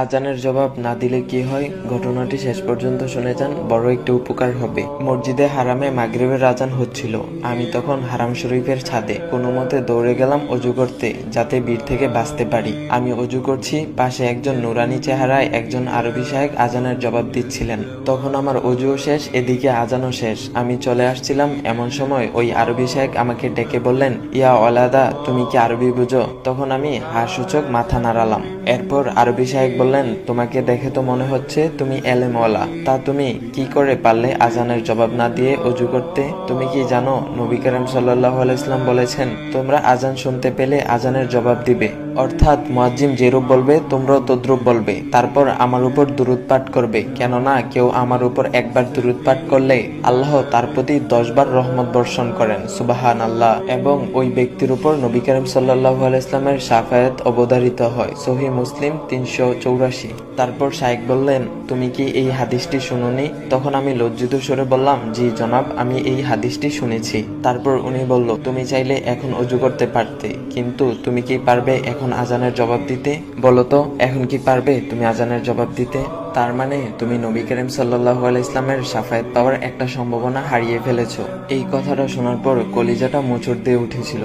আজানের জবাব না দিলে কি হয়, ঘটনাটি শেষ পর্যন্ত শুনে যান, বড় একটু উপকার হবে। মসজিদে হারামে মাগরিবের আজান হচ্ছিল। আমি তখন হারাম শরীফের ছাদে কোনো মতে দৌড়ে গেলাম অজু করতে, যাতে ভিড় থেকে বাঁচতে পারি। আমি অজু করছি, পাশে একজন নুরানি চেহারায় একজন আরবি সাহেব আজানের জবাব দিচ্ছিলেন। তখন আমার অজুও শেষ, এদিকে আজানও শেষ। আমি চলে আসছিলাম, এমন সময় ওই আরবি সাহেব আমাকে ডেকে বললেন, ইয়া ওলাদা, তুমি কি আরবি বুঝো? তখন আমি হাসূচক মাথা নাড়ালাম। এরপর আরবি সাহেব বললেন, তোমাকে দেখে তো মনে হচ্ছে তুমি এলেমওয়ালা, তা তুমি কি করে পারলে আজানের জবাব না দিয়ে অজু করতে? তুমি কি জানো নবী করিম সাল্লাল্লাহু আলাইহি ওয়াসাল্লাম বলেছেন, তোমরা আজান শুনতে পেলে আজানের জবাব দিবে, অর্থাৎ মুয়াজ্জিন যেরূপ বলবে তোমরাও তদ্রূপ বলবে, তারপর আমার উপর দুরূদ পাঠ করবে, কেননা কেউ আমার উপর একবার দুরূদ পাঠ করলে আল্লাহ তার প্রতি 10 বার রহমত বর্ষণ করেন, সুবহানাল্লাহ, এবং ওই ব্যক্তির উপর নবী করিম সাল্লাল্লাহু আলাইহি ওয়াসাল্লামের শাফায়াত অবধারিত হয়। সহিহ মুসলিম 384। তারপর শাইখ বললেন, তুমি কি এই হাদিসটি শুনোনি? তখন আমি লজ্জিত স্বরে বললাম, জি জনাব, আমি এই হাদিসটি শুনেছি। তারপর উনি বলল, তুমি চাইলে এখন অজু করতে পারতে, কিন্তু তুমি কি পারবে এখন আজানের জবাব দিতে? বলো তো, এখন কি পারবে তুমি আজানের জবাব দিতে? তার মানে তুমি নবী করিম সাল্লাল্লাহু আলাইহি ইসলামের শাফায়াত পাওয়ার একটা সম্ভাবনা হারিয়ে ফেলেছো। এই কথাটা শোনার পর কলিজাটা মোচড় দিয়ে উঠেছিল।